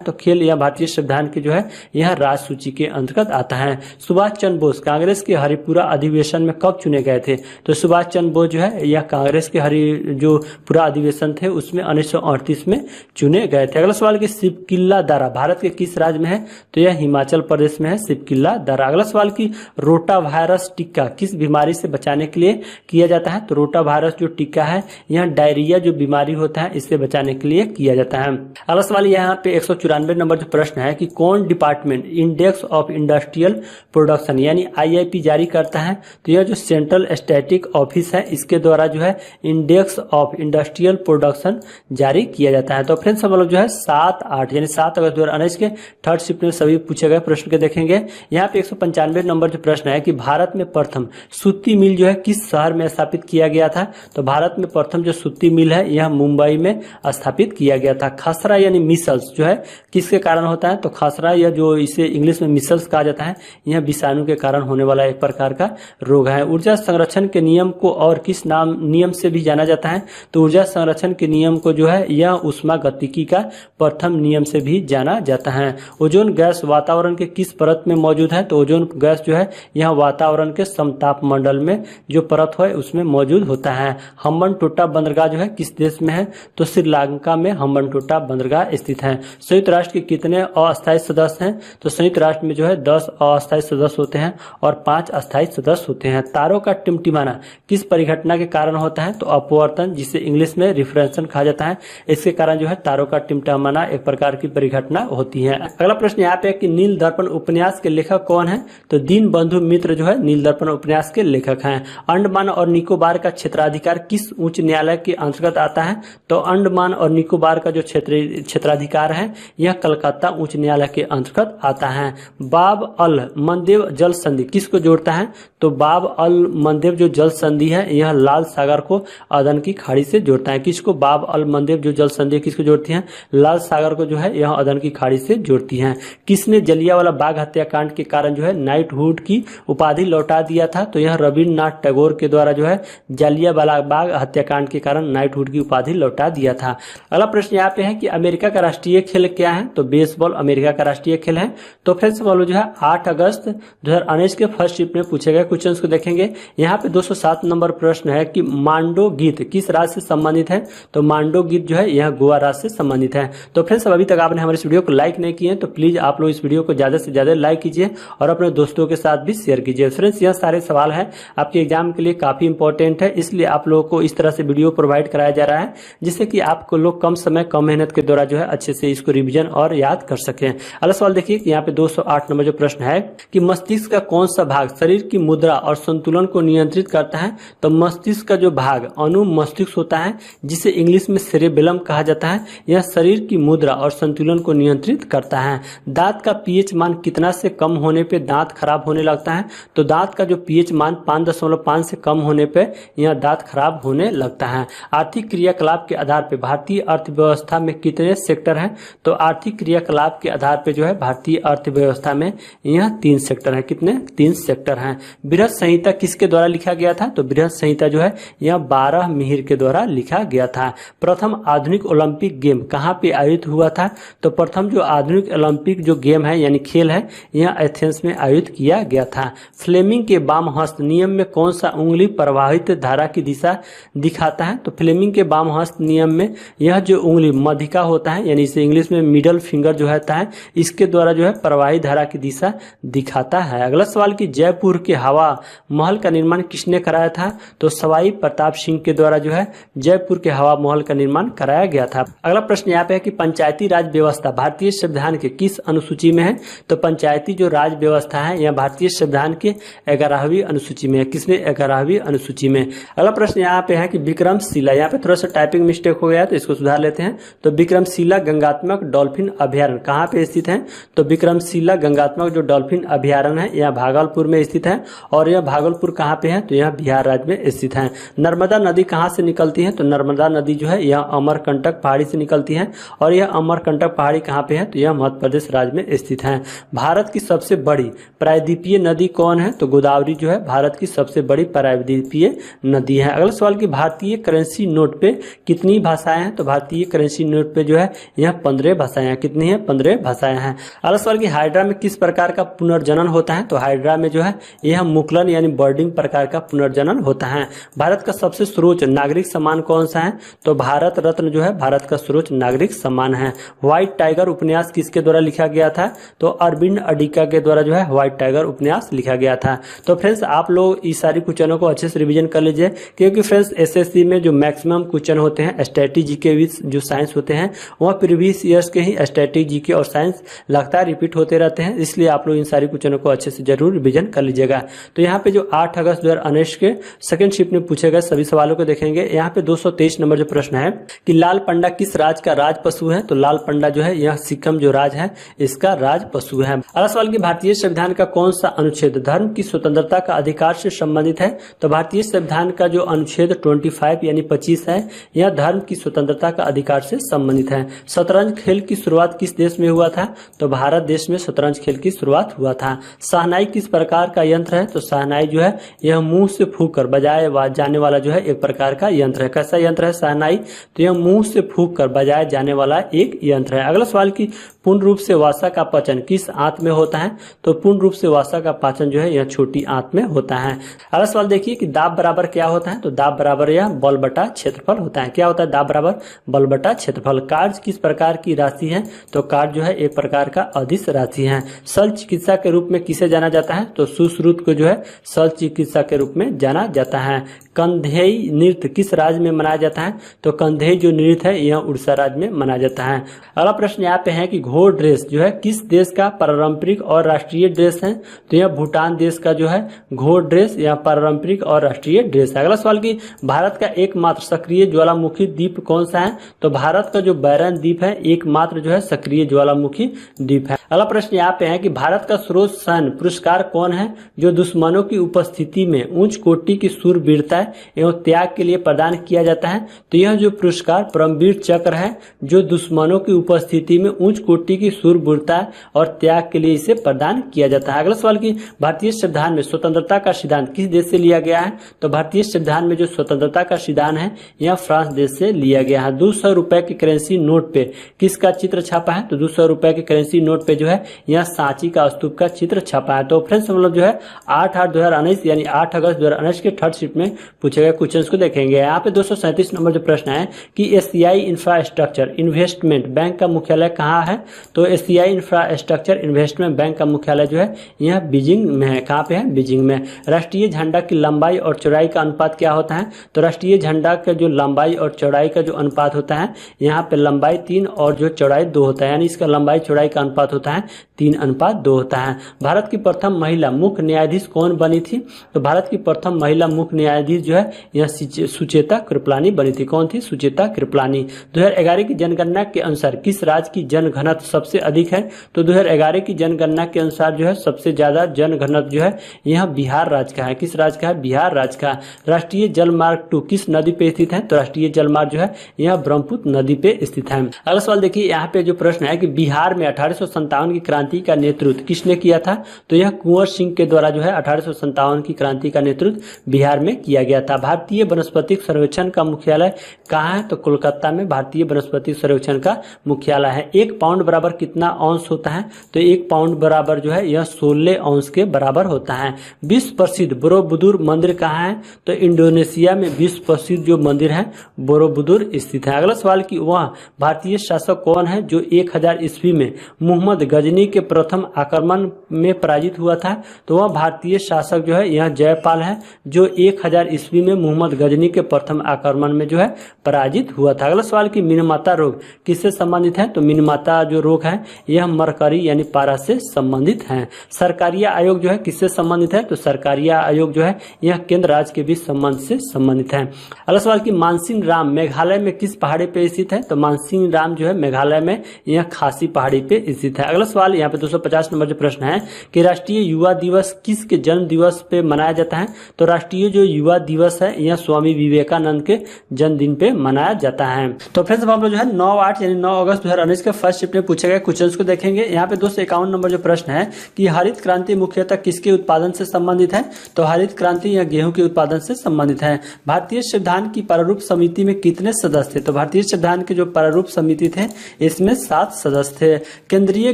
तो खेल यह भारतीय संविधान के जो है यह राज्य सूची के अंतर्गत आता है। सुभाष चंद्र बोस कांग्रेस के हरिपुरा अधिवेशन में कब चुने गए थे? तो सुभाष चंद्र बोस जो है यह कांग्रेस के जो पूरा अधिवेशन थे उसमें 1938 में चुने गए थे। अगला सवाल कि सिपकिल्ला दर्रा भारत के किस राज्य में है? तो यह हिमाचल प्रदेश में है सिपकिल्ला दर्रा। अगला सवाल कि रोटा वायरस टीका किस बीमारी से बचाने के लिए किया जाता है? तो रोटा वायरस जो टीका है यह डायरिया जो बीमारी होता है इससे बचाने के लिए किया जाता है। अगला सवाल यहाँ पे 194 नंबर जो प्रश्न है कि कौन department index of industrial production यानी IIP जारी करता है? तो यह जो सेंट्रल स्टैटिक ऑफिस है इसके द्वारा जो है इंडेक्स ऑफ इंडस्ट्रियल प्रोडक्शन जारी किया जाता है। तो फ्रेंड्स हम लोग जो है 7-8 यानी 7 अगस्त 2019 के थर्ड शिफ्ट में सभी पूछे गए प्रश्न के देखेंगे। यहाँ पे 195 नंबर जो प्रश्न है कि भारत में प्रथम सूती मिल जो है किस शहर में स्थापित किया गया था? तो भारत में प्रथम जो सूती मिल है यह मुंबई में स्थापित किया गया था। खसरा यानी मिसल्स जो है किसके कारण होता है? तो खसरा या जो इसे इंग्लिश में मिसल्स कहा जाता है यह विषाणु के कारण होने वाला एक प्रकार का रोग है। ऊर्जा संरक्षण के नियम को और किस नियम से भी जाना जाता है? तो ऊर्जा संरक्षण के नियम को जो है यह ऊष्मागतिकी का प्रथम नियम से भी जाना जाता है। ओजोन गैस वातावरण के किस परत में मौजूद है? तो ओजोन गैस जो है यह वातावरण के समताप मंडल में जो परत है उसमें मौजूद होता है। हम्बनटोटा बंदरगाह जो है किस देश में है? तो श्रीलंका में हम्बनटोटा बंदरगाह स्थित है। संयुक्त राष्ट्र के कितने अस्थायी सदस्य हैं? तो संयुक्त राष्ट्र में जो है 10 अस्थायी सदस्य होते हैं और 5 अस्थायी सदस्य होते हैं। तारों का टिमटिमाना किस परिघटना के कारण होता है? तो अपवर्तन जिसे इंग्लिश में रिफ्रेक्शन कहा जाता है इसके कारण जो है तारों का टिमटिमाना एक प्रकार की परिघटना होती है। अगला प्रश्न यहाँ पे है कि नील दर्पण उपन्यास के लेखक कौन है? तो दीनबंधु मित्र जो है नील दर्पण उपन्यास के लेखक हैं। अंडमान और निकोबार का क्षेत्राधिकार किस उच्च न्यायालय के अंतर्गत आता है? तो अंडमान और निकोबार का जो क्षेत्राधिकार है यह कलकत्ता उच्च न्यायालय के अंतर्गत आता है। बाब अल मंदेव जल संधि किसको जोड़ता है? तो बाब अल मंदेव जो जल संधि है यह लाल सागर को अदन की खाड़ी से जोड़ता है। किसको? बाब अल मंदेव जो जल संधि किसको जोड़ती है? लाल सागर को जो है यह अदन की खाड़ी से जोड़ती है। किसने जलियांवाला बाग हत्याकांड के कारण जो है नाइटहुड की उपाधि लौटा दिया था? तो यह रविन्द्रनाथ टैगोर के द्वारा जो है जलियांवाला बाग हत्याकांड के कारण नाइटहुड की उपाधि लौटा दिया था। अगला प्रश्न यहाँ पे है कि अमेरिका का राष्ट्रीय खेल क्या है? तो बेसबॉल अमेरिका का राष्ट्रीय खेल है। तो फ्रेंड्स वालों जो है 8 अगस्त 2019 के फर्स्ट शिफ्ट में पूछे गए क्वेश्चंस को देखेंगे। यहाँ पे 207 नंबर प्रश्न है कि मांडो गीत किस राज्य से संबंधित है? तो मांडो गीत जो है यह गोवा राज्य से संबंधित है। तो फ्रेंड्स अभी तक आपने हमारे इस वीडियो को लाइक नहीं किए तो प्लीज आप लोग इस वीडियो को ज्यादा से ज्यादा लाइक कीजिए और अपने दोस्तों के साथ भी शेयर कीजिए। फ्रेंड्स यह सारे सवाल है आपके एग्जाम के लिए काफी इंपॉर्टेंट है, इसलिए आप लोगों को इस तरह से वीडियो प्रोवाइड कराया जा रहा है जिससे कि आपको लोग कम समय कम मेहनत के द्वारा जो है अच्छे से इसको रिवीजन और याद कर सकें। अगला सवाल देखिए यहाँ पे 208 नंबर जो प्रश्न है कि मस्तिष्क का कौन सा भाग शरीर की मुद्रा और संतुलन को नियंत्रित करता है? तो मस्तिष्क का जो भाग अनुमस्तिष्क होता है जिसे इंग्लिश में सेरेबेलम कहा जाता है यह शरीर की मुद्रा और संतुलन को नियंत्रित करता है। दांत का पीएच मान कितना से कम होने पे दांत खराब होने लगता है? तो दांत का जो पीएच मान 5.5 से कम होने पे यह दांत खराब होने लगता है। आर्थिक क्रियाकलाप के आधार पे भारतीय अर्थव्यवस्था में कितने सेक्टर हैं? तो आर्थिक क्रियाकलाप के आधार पे जो है भारतीय अर्थव्यवस्था में यह 3 सेक्टर है। कितने? 3 सेक्टर हैं। बृहत संहिता किसके द्वारा लिखा गया था? तो बृहत संहिता जो है यह 12 मिहिर के द्वारा लिखा गया था। प्रथम आधुनिक ओलंपिक गेम कहाँ पे आयोजित हुआ था? तो प्रथम जो आधुनिक ओलंपिक जो गेम है यानी खेल है यह एथेंस में आयोजित किया गया था। फ्लेमिंग के वाम हस्त नियम में कौन सा उंगली प्रवाहित धारा की दिशा दिखाता है? तो फ्लेमिंग के वाम हस्त नियम में यह जो उंगली मध्यिका होता है यानी इसे इंग्लिश में मिडल फिंगर जो होता है इसके द्वारा जो है प्रवाहित धारा की दिशा दिखाता है। अगला सवाल कि जयपुर के हवा महल का निर्माण किसने कराया था? तो सवाई प्रताप सिंह के द्वारा जो है जयपुर के हवा महल का निर्माण कराया गया था। अगला प्रश्न यहाँ पे है कि पंचायती राज व्यवस्था भारतीय संविधान के किस अनुसूची में है? तो पंचायती जो राज व्यवस्था है यह भारतीय संविधान के 11वीं अनुसूची में है। किसमें? 11वीं अनुसूची में। अगला प्रश्न यहाँ पे है कि विक्रमशिला, यहाँ पे थोड़ा सा टाइपिंग मिस्टेक हो गया है तो इसको सुधार लेते हैं। तो विक्रमशिला गंगात्मक डॉल्फिन अभ्यारण्य कहाँ पे स्थित है? तो विक्रमशिला गंगात्मक जो डॉल्फिन अभ्यारण्य है यह भागलपुर में स्थित है। और यह भागलपुर कहाँ पे है? तो यह बिहार राज्य में स्थित है। नर्मदा नदी कहाँ से निकलती है? तो नर्मदा नदी जो है यह अमरकंटक पहाड़ी से निकलती है। और यह अमरकंटक पहाड़ी कहाँ पे है? तो यह मध्य प्रदेश राज्य में स्थित है। भारत की सबसे बड़ी प्रायद्वीपीय नदी कौन है? तो गोदावरी जो है भारत की सबसे बड़ी प्रायद्वीपीय नदी है। अगला सवाल कि भारतीय करेंसी नोट पे कितनी भाषाएं हैं? तो भारतीय करेंसी नोट पे जो है यह 15 भाषाएं भाषाएं, कितनी है 15 भाषाएं हैं। अगला सवाल की हाइड्रा में किस प्रकार का पुनर्जनन होता है? तो हाइड्रा में जो है यह मुकुलन यानी बर्डिंग प्रकार का पुनर्जनन होता है। भारत का सबसे सर्वोच्च नागरिक सम्मान कौन सा है? तो भारत रत्न जो है भारत का सर्वोच्च नागरिक सम्मान है। व्हाइट टाइगर उपन्यास किसके द्वारा लिखा गया था? तो अरविंद अडिगा के द्वारा जो है व्हाइट टाइगर उपन्यास लिखा गया था। तो फ्रेंड्स आप लोग इस सारी क्वेश्चनों को अच्छे से रिवीजन कर लीजिए, क्योंकि फ्रेंड्स एसएससी में जो मैक्सिमम क्वेश्चन होते हैं स्ट्रेटजी के जो साइंस होते हैं वह प्रीवियस ईयर्स के ही स्ट्रेटजी के और साइंस लगातार रिपीट होते रहते हैं, इसलिए आप लोग इन सारी क्वेश्चनों को अच्छे से जरूर रिवीजन कर लीजिएगा। तो यहाँ पे जो 8 अगस्त 2019 के सेकंड शिफ्ट में पूछे गए सभी सवालों को देखेंगे। यहाँ पे 223 नंबर जो प्रश्न है कि लाल पंडा किस राज्य का राज पशु है? तो लाल पंडा जो है यह सिक्किम जो राज है इसका राज पशु है। अगला सवाल की भारतीय संविधान का कौन सा अनुच्छेद धर्म की स्वतंत्रता का अधिकार से संबंधित है? तो भारतीय संविधान का जो अनुच्छेद 25 यानी 25 है यह धर्म की स्वतंत्रता का अधिकार से संबंधित है। शतरंज खेल की शुरुआत किस देश में हुआ था? तो भारत देश में शतरंज खेल की शुरुआत हुआ था। शहनाई किस प्रकार का यंत्र है? तो शहनाई जो है यह मुंह से फूंक कर बजाए जाने वाला जो है एक प्रकार का यंत्र है। कैसा यंत्र है शहनाई? तो यह मुंह से फूंक कर बजाए जाने वाला एक यंत्र है। अगला सवाल की पूर्ण रूप से वसा का पाचन किस आंत में होता है? तो पूर्ण रूप से वसा का पाचन जो है यह छोटी आंत में होता है। अगला सवाल देखिए कि दाब बराबर क्या होता है? तो दाब बराबर यह बल बटा क्षेत्रफल होता है। क्या होता है दाब बराबर? बल बटा क्षेत्रफल। कार्य किस प्रकार की राशि है? तो कार्य जो है एक प्रकार का अदिश राशि है। शल्य चिकित्सा के रूप में किसे जाना जाता है? तो सुश्रुत को जो है शल्य चिकित्सा के रूप में जाना जाता है। कंधेई नृत्य किस राज्य में मनाया जाता है? तो कंधेई जो नृत्य है यह उड़ीसा राज्य में मनाया जाता है। अगला प्रश्न यहाँ पे है कि घोड़ ड्रेस जो है किस देश का पारंपरिक और राष्ट्रीय ड्रेस है? तो यह भूटान देश का जो है घोड़ ड्रेस यह पारंपरिक और राष्ट्रीय ड्रेस है। अगला सवाल की भारत का एकमात्र सक्रिय ज्वालामुखी द्वीप कौन सा है? तो भारत का जो बैरन द्वीप है एकमात्र जो है सक्रिय ज्वालामुखी द्वीप है। अगला प्रश्न यहाँ पे है कि भारत का सर्वोच्च सैन्य पुरस्कार कौन है जो दुश्मनों की उपस्थिति में उच्च कोटि की शूरवीरता एवं त्याग के लिए प्रदान किया जाता है? तो यह जो पुरस्कार परमवीर चक्र है जो दुश्मनों की उपस्थिति में उच्च कोटि की शूरवीरता और त्याग के लिए इसे प्रदान किया जाता है। अगला सवाल की भारतीय संविधान में स्वतंत्रता का सिद्धांत किस देश से लिया गया है? तो भारतीय संविधान में जो स्वतंत्रता का सिद्धांत है यह फ्रांस देश से लिया गया है। 200 रुपए के करेंसी नोट पे किसका चित्र छापा है? तो 200 रुपए के करेंसी नोट पे जो है यह सांची का स्तूप का चित्र छापा है। तो फ्रेंड्स हम लोग जो है 8/8/2019 यानी 8 अगस्त 2019 के थर्ड शिफ्ट में पूछे गए क्वेश्चंस को देखेंगे। यहाँ पे 237 नंबर जो प्रश्न है कि एशियाई इंफ्रास्ट्रक्चर इन्वेस्टमेंट बैंक का मुख्यालय कहाँ है? तो एशियाई इंफ्रास्ट्रक्चर इन्वेस्टमेंट बैंक का मुख्यालय जो है यह बीजिंग में है। कहाँ पे है? बीजिंग में। राष्ट्रीय झंडा की लंबाई और चौड़ाई का अनुपात क्या होता है? तो राष्ट्रीय झंडा का जो लंबाई और चौड़ाई का जो अनुपात होता है यहाँ पे लंबाई 3 और जो चौड़ाई 2 होता है, यानी इसका लंबाई चौड़ाई का अनुपात होता है 3:2 होता है। भारत की प्रथम महिला मुख्य न्यायाधीश कौन बनी थी? तो भारत की प्रथम महिला मुख्य न्यायाधीश जो है यह सुचेता कृपलानी बनी थी। कौन थी? सुचेता कृपलानी। 2011 की जनगणना के अनुसार किस राज्य की जनघनत्व सबसे अधिक है? तो 2011 की जनगणना के अनुसार जो है सबसे ज्यादा जनघनत्व जो है यह बिहार राज्य का है। किस राज्य का है? बिहार राज्य का। राष्ट्रीय जलमार्ग 2 किस नदी पे स्थित है? तो राष्ट्रीय जलमार्ग जो है यह ब्रह्मपुत्र नदी पे स्थित है। अगला सवाल देखिए यहाँ पे जो प्रश्न है कि बिहार में 1857 की क्रांति का नेतृत्व किसने किया था? तो यह कुंवर सिंह के द्वारा जो है 1857 की क्रांति का नेतृत्व बिहार में किया गया था। भारतीय वनस्पतिक सर्वेक्षण का मुख्यालय कहाँ है? तो कोलकाता में भारतीय वनस्पतिक सर्वेक्षण का मुख्यालय है। 1 पाउंड बराबर कितना औंस होता है? तो 1 पाउंड बराबर जो है यह 16 औंस के बराबर होता है। विश्व प्रसिद्ध बोरोबुदुर मंदिर कहाँ है? तो इंडोनेशिया में विश्व प्रसिद्ध जो मंदिर है बोरोबुदुर स्थित है। अगला सवाल की वह भारतीय शासक कौन है जो 1000 ईस्वी में मोहम्मद गजनी के प्रथम आक्रमण में पराजित हुआ था? तो वह भारतीय शासक जो है यह जयपाल है जो 1000 ईस्वी में मोहम्मद गजनी के प्रथम आक्रमण में जो है पराजित हुआ था। अगला सवाल की मिनमाता रोग किससे संबंधित है? तो मिनमाता जो रोग है यह मरकरी यानी पारा से संबंधित है। सरकारिया आयोग जो है किससे संबंधित है? तो सरकारिया आयोग जो है यह केंद्र राज्य के बीच संबंध से संबंधित है। अगला सवाल की मानसिंह राम मेघालय में किस पहाड़ी पे स्थित है? तो मानसिंह राम जो है मेघालय में यह खासी पहाड़ी पे स्थित है। अगला सवाल यहाँ पे 250 नंबर जो प्रश्न है कि राष्ट्रीय युवा दिवस किसके जन्म दिवस पे मनाया जाता है? तो राष्ट्रीय जो युवा दिवस है यह स्वामी विवेकानंद के जन्मदिन पे मनाया जाता है। तो फ्रेंड्स हम लोग जो है 9/8 यानी 9 अगस्त 2019 के फर्स्ट शिफ्ट में पूछे गए क्वेश्चंस को देखेंगे। यहाँ पे 251 नंबर जो प्रश्न है कि हरित क्रांति मुख्यतः किसके उत्पादन से संबंधित है? तो हरित क्रांति या गेहूं के उत्पादन से संबंधित है। भारतीय संविधान की प्रारूप समिति में कितने सदस्य थे? तो भारतीय संविधान के जो प्रारूप समिति थे इसमें 7 सदस्य थे। केंद्रीय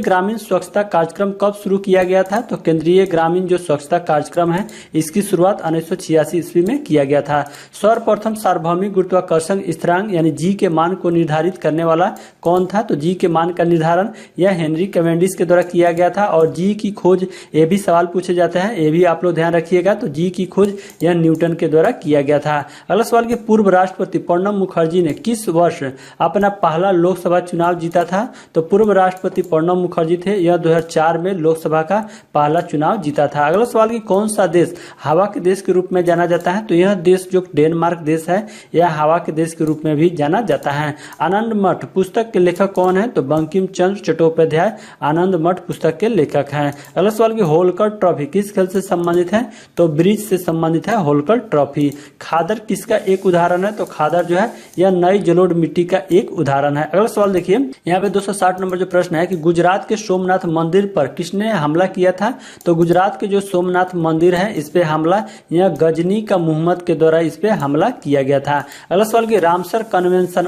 ग्रामीण स्वच्छता कार्यक्रम कब शुरू किया गया था? तो केंद्रीय ग्रामीण जो स्वच्छता कार्यक्रम है इसकी शुरुआत 1986 ईस्वी में किया गया था। सर्वप्रथम सार्वभौमिक गुरुत्वाकर्षण स्थिरांक यानी जी के मान को निर्धारित करने वाला कौन था? तो जी के मान का निर्धारण यह हेनरी कैवेंडिश के द्वारा किया गया था। और जी की खोज, ये भी सवाल पूछे जाते हैं, ये भी आप लोग ध्यान रखिएगा। तो जी की खोज यह न्यूटन के द्वारा किया गया था। अगला सवाल कि पूर्व राष्ट्रपति प्रणब मुखर्जी ने किस वर्ष अपना पहला लोकसभा चुनाव जीता था? तो पूर्व राष्ट्रपति प्रणब मुखर्जी थे, यह 2004 में लोकसभा का पहला चुनाव जीता था। अगला सवाल कि कौन सा देश हवा के देश के रूप में जाना जाता है? तो यह देश जो डेनमार्क देश है यह हवा के देश के रूप में भी जाना जाता है। आनंद मठ पुस्तक के लेखक कौन है? तो बंकिम चंद्र चट्टोपाध्याय आनंद मठ पुस्तक के लेखक हैं। अगला सवाल कि होलकर ट्रॉफी किस खेल से संबंधित है? तो ब्रिज से संबंधित है होलकर ट्रॉफी। खादर किसका एक उदाहरण है? तो खादर जो है यह नई जलोढ़ मिट्टी का एक उदाहरण है। अगला सवाल देखिए यहाँ पे 260 नंबर जो प्रश्न है कि गुजरात के सोमनाथ मंदिर पर किसने हमला किया था? तो गुजरात के जो सोमनाथ मंदिर है इस पे हमला यह गजनी का मोहम्मद के द्वारा इस पे हमला किया गया था। अगला सवाल कि रामसर कन्वेंशन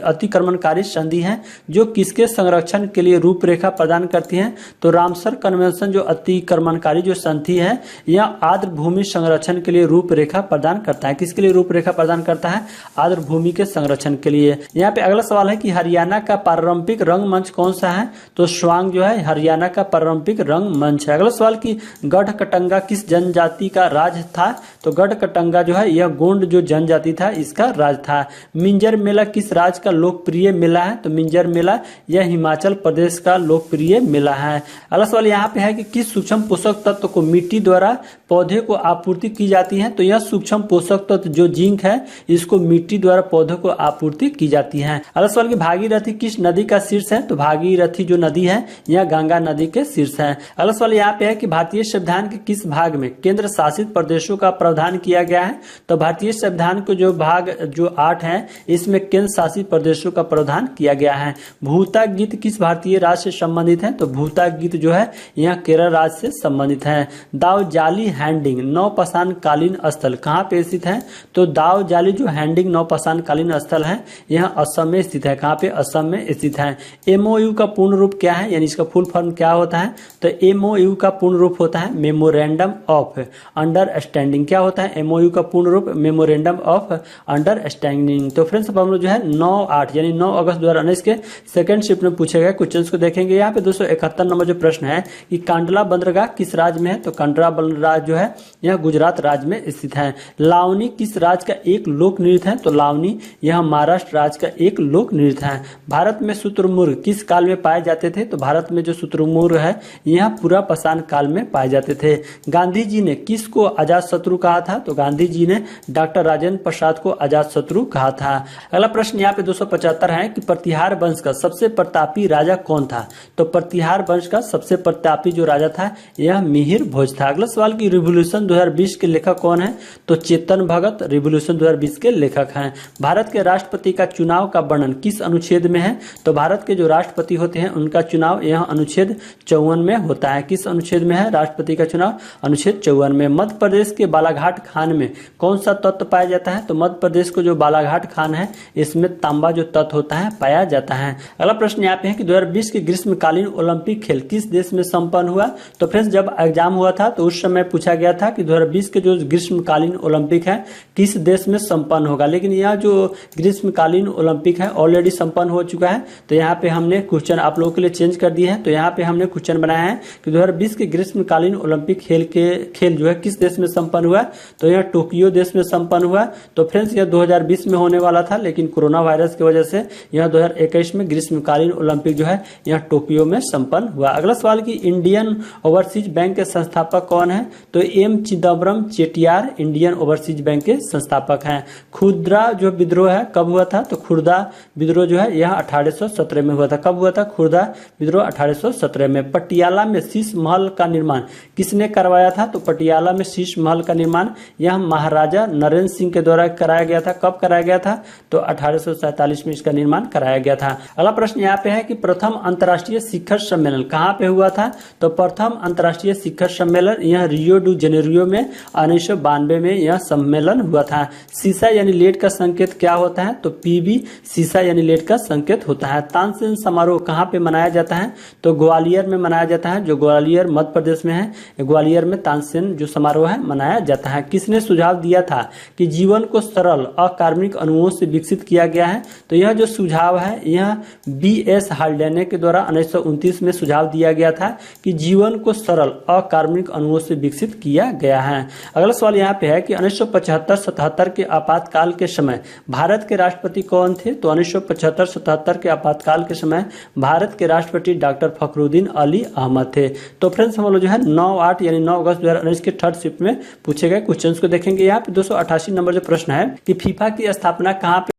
अतिक्रमणकारी संधि है जो किसके संरक्षण के लिए रूपरेखा प्रदान करती है? तो रामसर कन्वेंशन जो अतिक्रमणकारी जो संधि है यह आर्द्र भूमि संरक्षण के लिए रूपरेखा प्रदान करता है। किसके लिए रूपरेखा प्रदान करता है? आर्द्र भूमि के संरक्षण के लिए। यहाँ पे अगला सवाल है कि हरियाणा का पारंपरिक रंगमंच कौन सा है? तो स्वांग जो है हरियाणा का पारंपरिक रंगमंच है। अगला सवाल कि गढ़कटंगा किस जनजाति का राज था? तो गढ़कटंगा जो है यह गोंड जो जनजाति था इसका राज था। मिंजर मेला किस राज्य का लोकप्रिय मेला है? तो मिंजर मेला यह हिमाचल प्रदेश का लोकप्रिय मेला है। अगला सवाल यहाँ पे है कि किस सूक्ष्म पोषक तत्व को मिट्टी द्वारा पौधे को आपूर्ति की जाती है? तो यह सूक्ष्म पोषक तत्व जो जिंक है इसको मिट्टी द्वारा पौधों को आपूर्ति की जाती है। अगला सवाल कि भागीरथी किस नदी का शीर्ष है? तो भागीरथी जो नदी है यह गंगा नदी के शीर्ष है। अगला सवाल यहाँ पे है कि भारतीय संविधान के किस भाग में केंद्र शासित प्रदेशों का प्रावधान किया गया है? तो भारतीय संविधान को जो भाग जो 8 है इसमें केंद्र शासित प्रदेशों का प्रावधान किया गया है। भूता गीत किस भारतीय राज्य से संबंधित है? तो भूता गीत जो है यह केरल राज्य से संबंधित है। दाव जाली हैंडिंग नौपाषाण कालीन स्थल कहाँ पे स्थित है? तो दाव जाली जो हैंडिंग नौपाषाण कालीन स्थल है यह असम में स्थित है। कहाँ पे? असम में स्थित है। एमओयू का पूर्ण रूप क्या है यानी इसका फुल फॉर्म क्या होता है? तो एमओयू का पूर्ण रूप होता है मेमोरेंडम ऑफ अंडरस्टैंडिंग। क्या होता है एमओयू का पूर्ण रूप? Memorandum of understanding. तो फ्रेंड्स अब हम लोग जो है 9/8 यानी 9 अगस्त 2019 के सेकंड शिफ्ट में पूछे गए क्वेश्चंस को देखेंगे। यहाँ पे 271 नंबर जो प्रश्न है कि कांडला बंदरगाह किस राज्य में है? तो कांडला बंदरगाह जो है यह गुजरात राज्य में स्थित है। लावनी किस राज्य का एक लोक नृत्य है? तो लावनी यह महाराष्ट्र राज्य का एक लोक नृत्य है। भारत में शुतुरमुर्ग किस काल में पाए जाते थे? तो भारत में जो शुतुरमुर्ग है यह पूरा पाषाण काल में पाए जाते थे। गांधी जी ने किसको अजात शत्रु कहा था? तो गांधी जी ने डॉक्टर राजेंद्र प्रसाद को अजात शत्रु कहा था। अगला प्रश्न यहाँ पे 275 है कि प्रतिहार वंश का सबसे प्रतापी राजा कौन था? तो प्रतिहार वंश का सबसे प्रतापी जो राजा था यह मिहिर भोज था। अगला सवाल की रिवॉल्यूशन 2020 के लेखक कौन है? तो चेतन भगत रिवॉल्यूशन 2020 के लेखक हैं। भारत के राष्ट्रपति का चुनाव का वर्णन किस अनुच्छेद में है? तो भारत के जो राष्ट्रपति होते हैं उनका चुनाव यह अनुच्छेद 54 में होता है। किस अनुच्छेद में है राष्ट्रपति का चुनाव? अनुच्छेद 54 में। मध्य प्रदेश के बालाघाट खान में कौन सा तत्व पाया जाता है? तो मध्य प्रदेश को जो बालाघाट खान है इसमें तांबा जो तत्व होता है पाया जाता है। अगला प्रश्न यहाँ पे है कि 2020 के ग्रीष्मकालीन ओलंपिक खेल किस देश में संपन्न हुआ? तो फ्रेंड्स जब एग्जाम हुआ था तो उस समय पूछा गया था कि 2020 के जो ग्रीष्मकालीन ओलंपिक है किस देश में संपन्न होगा, लेकिन यह जो ग्रीष्मकालीन ओलंपिक है ऑलरेडी संपन्न हो चुका है। तो यहाँ पे हमने क्वेश्चन आप लोगों के लिए चेंज कर दिए हैं। तो यहाँ पे हमने क्वेश्चन बनाया है कि 2020 के ग्रीष्मकालीन ओलंपिक खेल जो है किस देश में संपन्न हुआ? तो यह टोक्यो देश में संपन्न हुआ। तो फ्रेंड्स यह 2020 में होने वाला था लेकिन कोरोना वायरस की वजह से यह 2021 में ग्रीष्मकालीन ओलंपिक जो है यह टोक्यो में संपन्न हुआ। अगला सवाल कि इंडियन ओवरसीज बैंक के संस्थापक कौन है? तो M Chidambaram Chettiar Indian Overseas Bank के संस्थापक हैं। खुर्दा जो विद्रोह है कब हुआ था, तो खुर्दा विद्रोह जो है यह 1817 में हुआ था। कब हुआ था खुर्दा विद्रोह? 1817 में। पटियाला में शीश महल का निर्माण किसने करवाया था, तो पटियाला में शीश महल का निर्माण यह महाराजा नरेंद्र सिंह के द्वारा कराया गया था। कब कराया गया था, तो 1847 में इसका निर्माण कराया गया था। अगला प्रश्न यहाँ पे है कि प्रथम अंतर्राष्ट्रीय शिखर सम्मेलन कहाँ पे हुआ था, तो प्रथम अंतर्राष्ट्रीय शिखर सम्मेलन यह रियो डू जेनेरियो में 1992 में यह सम्मेलन हुआ था। सीसा यानी लेड का संकेत क्या होता है, तो पीबी सीसा यानी लेड का संकेत होता है। तानसेन समारोह कहाँ पे मनाया जाता है, तो ग्वालियर में मनाया जाता है, जो ग्वालियर मध्य प्रदेश में है। ग्वालियर में तानसेन जो समारोह है मनाया जाता है। किसने सुझाव दिया था कि जीवन को सरल अकार्बनिक अणुओं से विकसित किया गया है, तो यह जो सुझाव है यह B.S. हाल्डेने के द्वारा 1929 में सुझाव दिया गया था कि जीवन को सरल अकार्बनिक अणुओं से विकसित किया गया है। अगला सवाल यहाँ पे है कि 1975-77 के आपातकाल के समय भारत के राष्ट्रपति कौन थे, तो 1975-77 के आपातकाल के समय भारत के राष्ट्रपति डॉक्टर फखरुद्दीन अली अहमद थे। तो फ्रेंड्स हम लोग जो है 9/8 यानी 9 अगस्त 2019 के थर्ड शिफ्ट में पूछे गए क्वेश्चंस को देखेंगे। यहाँ पे 288 नंबर जो प्रश्न है कि फीफा की स्थापना कहाँ पे